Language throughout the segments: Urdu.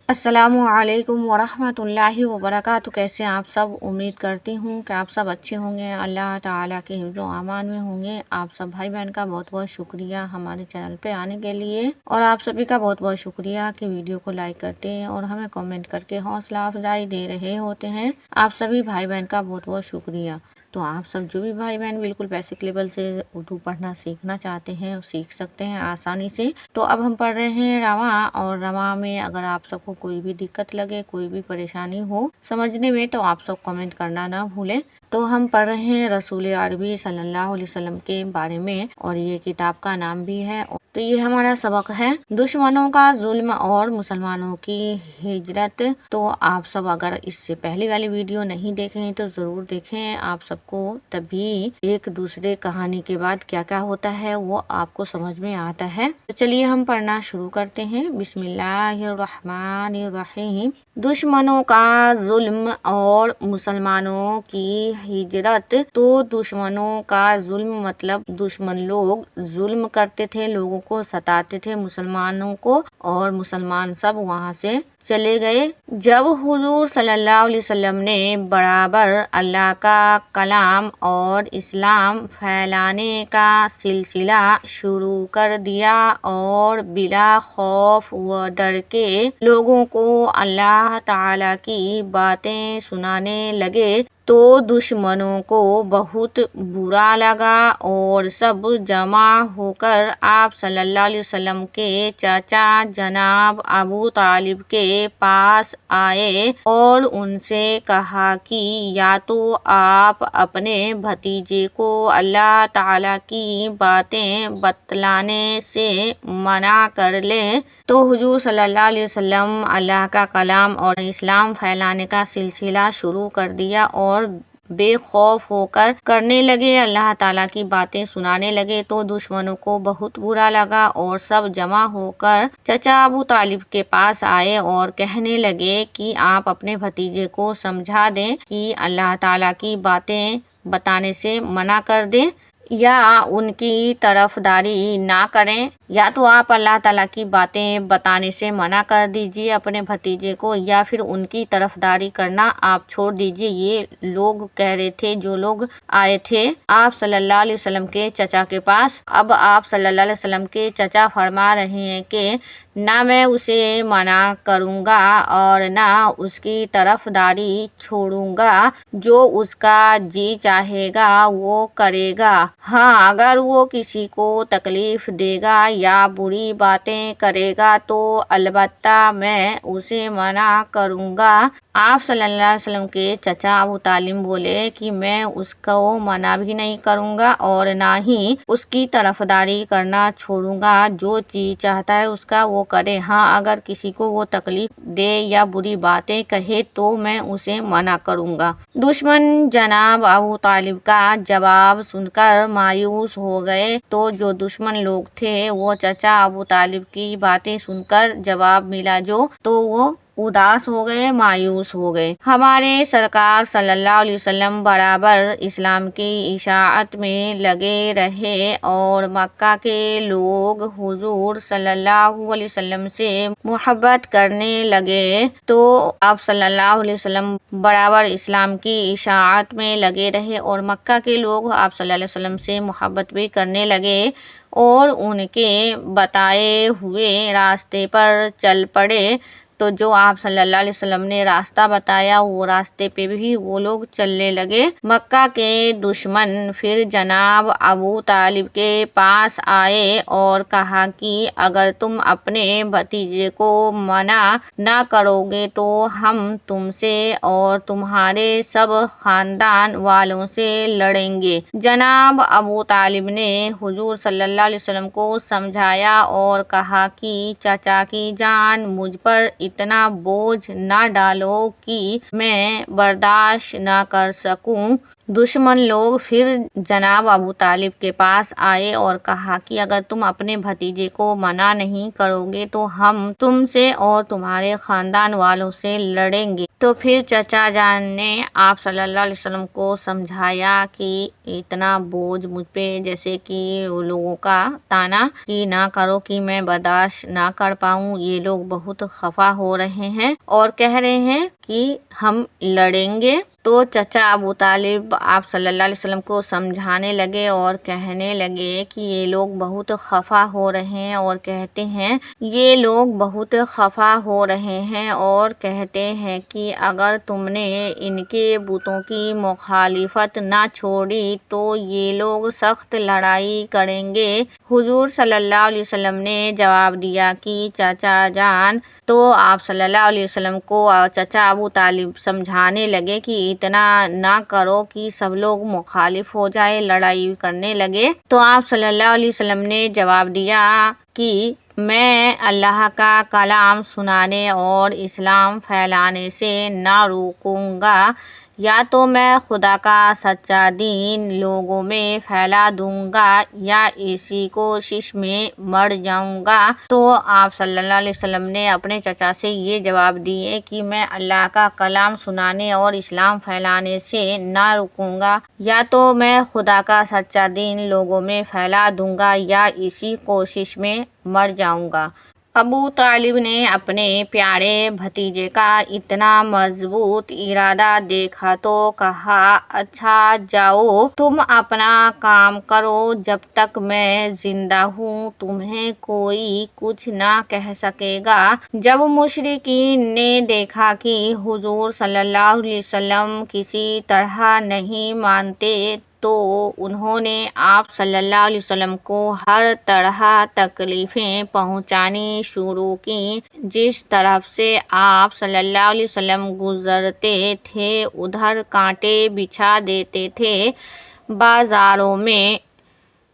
السلام علیکم ورحمۃ اللہ وبرکاتہ۔ کیسے ہیں آپ سب؟ امید کرتی ہوں کہ آپ سب اچھے ہوں گے، اللہ تعالیٰ کے حفظ و امان میں ہوں گے۔ آپ سب بھائی بہن کا بہت بہت شکریہ ہمارے چینل پہ آنے کے لیے، اور آپ سبھی کا بہت بہت شکریہ کہ ویڈیو کو لائک کرتے ہیں اور ہمیں کامنٹ کر کے حوصلہ افزائی دے رہے ہوتے ہیں۔ آپ سبھی بھائی بہن کا بہت بہت شکریہ۔ تو آپ سب جو بھی بھائی بہن بالکل بیسک لیول سے اردو پڑھنا سیکھنا چاہتے ہیں سیکھ سکتے ہیں آسانی سے۔ تو اب ہم پڑھ رہے ہیں رواں، اور رواں میں اگر آپ سب کو کوئی بھی دقت لگے، کوئی بھی پریشانی ہو سمجھنے میں، تو آپ سب کمنٹ کرنا نہ بھولیں۔ تو ہم پڑھ رہے ہیں رسول عربی صلی اللہ علیہ وسلم کے بارے میں، اور یہ کتاب کا نام بھی ہے۔ تو یہ ہمارا سبق ہے دشمنوں کا ظلم اور مسلمانوں کی ہجرت۔ تو آپ سب اگر اس سے پہلی والی ویڈیو نہیں دیکھیں تو ضرور دیکھیں، آپ سب کو تبھی ایک دوسرے کہانی کے بعد کیا کیا ہوتا ہے وہ آپ کو سمجھ میں آتا ہے۔ تو چلیے ہم پڑھنا شروع کرتے ہیں۔ بسم اللہ الرحمن الرحیم۔ دشمنوں کا ظلم اور مسلمانوں کی ہجرت۔ تو دشمنوں کا ظلم مطلب دشمن لوگ ظلم کرتے تھے، لوگوں کو ستاتے تھے مسلمانوں کو، اور مسلمان سب وہاں سے چلے گئے۔ جب حضور صلی اللہ علیہ وسلم نے برابر اللہ کا کلام اور اسلام پھیلانے کا سلسلہ شروع کر دیا اور بلا خوف و ڈر کے لوگوں کو اللہ تعالیٰ کی باتیں سنانے لگے، تو دشمنوں کو بہت برا لگا، اور سب جمع ہو کر آپ صلی اللہ علیہ وسلم کے چاچا جناب ابو طالب کے پاس آئے اور ان سے کہا کہ یا تو آپ اپنے بھتیجے کو اللہ تعالیٰ کی باتیں بتلانے سے منع کر لیں۔ تو حضور صلی اللہ علیہ وسلم اللہ کا کلام اور اسلام پھیلانے کا سلسلہ شروع کر دیا اور بے خوف ہو کر کرنے لگے، اللہ تعالیٰ کی باتیں سنانے لگے۔ تو دشمنوں کو بہت برا لگا اور سب جمع ہو کر چچا ابو طالب کے پاس آئے اور کہنے لگے کہ آپ اپنے بھتیجے کو سمجھا دیں کہ اللہ تعالیٰ کی باتیں بتانے سے منع کر دیں، یا ان کی طرفداری نہ کریں، یا تو آپ اللہ تعالیٰ کی باتیں بتانے سے منع کر دیجئے اپنے بھتیجے کو، یا پھر ان کی طرفداری کرنا آپ چھوڑ دیجئے۔ یہ لوگ کہہ رہے تھے، جو لوگ آئے تھے آپ صلی اللہ علیہ وسلم کے چچا کے پاس۔ اب آپ صلی اللہ علیہ وسلم کے چچا فرما رہے ہیں کہ نہ میں اسے منع کروں گا اور نہ اس کی طرفداری چھوڑوں گا، جو اس کا جی چاہے گا وہ کرے گا۔ ہاں، اگر وہ کسی کو تکلیف دے گا یا بری باتیں کرے گا تو البتہ میں اسے منع کروں گا۔ آپ صلی اللہ علیہ وسلم کے چچا ابو طالب بولے کہ میں اس کو منع بھی نہیں کروں گا اور نہ ہی اس کی طرفداری کرنا چھوڑوں گا، جو چیز چاہتا ہے اس کا وہ کرے۔ ہاں، اگر کسی کو وہ تکلیف دے یا بری باتیں کہے تو میں اسے منع کروں گا۔ دشمن جناب ابو طالب کا جواب سن کر مایوس ہو گئے۔ تو جو دشمن لوگ تھے وہ چچا ابو طالب کی باتیں سن کر جواب ملا جو، تو وہ اداس ہو گئے، مایوس ہو گئے۔ ہمارے سرکار صلی اللہ علیہ وسلم برابر اسلام کی اشاعت میں لگے رہے، اور مکہ کے لوگ حضور صلی اللہ علیہ وسلم سے محبت کرنے لگے۔ تو آپ صلی اللہ علیہ وسلم برابر اسلام کی اشاعت میں لگے رہے، اور مکہ کے لوگ آپ صلی اللہ علیہ وسلم سے محبت بھی کرنے لگے، اور ان کے بتائے ہوئے راستے پر چل پڑے۔ تو جو آپ صلی اللہ علیہ وسلم نے راستہ بتایا وہ راستے پہ بھی وہ لوگ چلنے لگے۔ مکہ کے دشمن پھر جناب ابو طالب کے پاس آئے اور کہا کہ اگر تم اپنے بھتیجے کو منع نہ کرو گے تو ہم تم سے اور تمہارے سب خاندان والوں سے لڑیں گے۔ جناب ابو طالب نے حضور صلی اللہ علیہ وسلم کو سمجھایا اور کہا کہ چچا کی جان، مجھ پر اتنا بوجھ نہ ڈالو کہ میں برداشت نہ کر سکوں۔ دشمن لوگ پھر جناب ابو طالب کے پاس آئے اور کہا کہ اگر تم اپنے بھتیجے کو منع نہیں کرو گے تو ہم تم سے اور تمہارے خاندان والوں سے لڑیں گے۔ تو پھر چچا جان نے آپ صلی اللہ علیہ وسلم کو سمجھایا کہ اتنا بوجھ مجھ پہ، جیسے کہ لوگوں کا تانا کہ نہ کرو، کہ میں برداشت نہ کر پاؤں، یہ لوگ بہت خفا ہو رہے ہیں اور کہہ رہے ہیں کہ ہم لڑیں گے۔ تو چچا ابو طالب آپ صلی اللہ علیہ وسلم کو سمجھانے لگے اور کہنے لگے کہ یہ لوگ بہت خفا ہو رہے ہیں اور کہتے ہیں اور کہتے ہیں کہ اگر تم نے ان کے بتوں کی مخالفت نہ چھوڑی تو یہ لوگ سخت لڑائی کریں گے۔ حضور صلی اللہ علیہ وسلم نے جواب دیا کہ چچا جان، تو آپ صلی اللہ علیہ وسلم کو چچا ابو طالب سمجھانے لگے کہ اتنا نہ کرو کہ سب لوگ مخالف ہو جائے، لڑائی کرنے لگے۔ تو آپ صلی اللہ علیہ وسلم نے جواب دیا کہ میں اللہ کا کلام سنانے اور اسلام پھیلانے سے نہ روکوں گا، یا تو میں خدا کا سچا دین لوگوں میں پھیلا دوں گا یا اسی کوشش میں مر جاؤں گا۔ تو آپ صلی اللہ علیہ وسلم نے اپنے چچا سے یہ جواب دیے کہ میں اللہ کا کلام سنانے اور اسلام پھیلانے سے نہ رکوں گا، یا تو میں خدا کا سچا دین لوگوں میں پھیلا دوں گا یا اسی کوشش میں مر جاؤں گا۔ ابو طالب نے اپنے پیارے بھتیجے کا اتنا مضبوط ارادہ دیکھا تو کہا، اچھا جاؤ تم اپنا کام کرو، جب تک میں زندہ ہوں تمہیں کوئی کچھ نہ کہہ سکے گا۔ جب مشرکین نے دیکھا کہ حضور صلی اللہ علیہ وسلم کسی طرح نہیں مانتے تو انہوں نے آپ صلی اللہ علیہ وسلم کو ہر طرح تکلیفیں پہنچانی شروع کی۔ جس طرف سے آپ صلی اللہ علیہ وسلم گزرتے تھے ادھر کانٹے بچھا دیتے تھے، بازاروں میں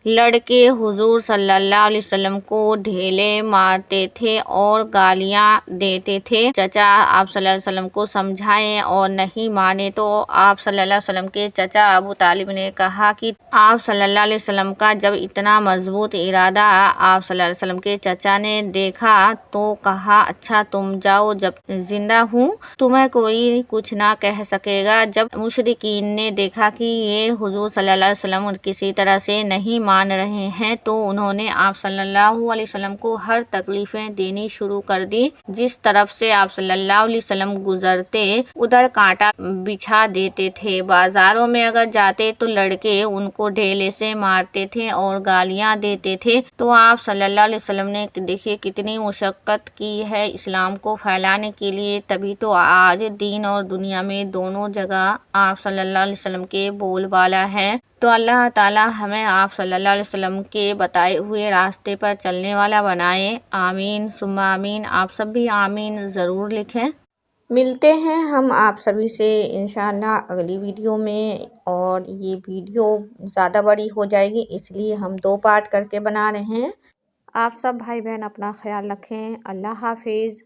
لڑکے حضور صلی اللہ علیہ وسلم کو ڈھیلے مارتے تھے اور گالیاں دیتے تھے۔ چچا آپ صلی اللہ علیہ وسلم کو سمجھائے اور نہیں مانے تو آپ صلی اللہ علیہ وسلم کے چچا ابو طالب نے کہا کہ آپ صلی اللہ علیہ وسلم کا جب اتنا مضبوط ارادہ آپ صلی اللہ علیہ وسلم کے چچا نے دیکھا تو کہا، اچھا تم جاؤ، جب زندہ ہوں تمہیں کوئی کچھ نہ کہہ سکے گا۔ جب مشرکین نے دیکھا کہ یہ حضور صلی اللہ علیہ وسلم کسی طرح سے نہیں مان رہے ہیں تو انہوں نے آپ صلی اللہ علیہ وسلم کو ہر تکلیفیں دینی شروع کر دی۔ جس طرف سے آپ صلی اللہ علیہ وسلم گزرتے ادھر کانٹا بچھا دیتے تھے، بازاروں میں اگر جاتے تو لڑکے ان کو ڈھیلے سے مارتے تھے اور گالیاں دیتے تھے۔ تو آپ صلی اللہ علیہ وسلم نے دیکھیے کتنی مشقت کی ہے اسلام کو پھیلانے کے لیے، تبھی تو آج دین اور دنیا میں دونوں جگہ آپ صلی اللہ علیہ وسلم کے بول بالا ہے۔ تو اللہ تعالی ہمیں آپ صلی اللہ علیہ وسلم کے بتائے ہوئے راستے پر چلنے والا بنائے، آمین ثم آمین۔ آپ سب بھی آمین ضرور لکھیں۔ ملتے ہیں ہم آپ سبھی سے انشاءاللہ اگلی ویڈیو میں، اور یہ ویڈیو زیادہ بڑی ہو جائے گی اس لیے ہم 2 پارٹ کر کے بنا رہے ہیں۔ آپ سب بھائی بہن اپنا خیال رکھیں، اللہ حافظ۔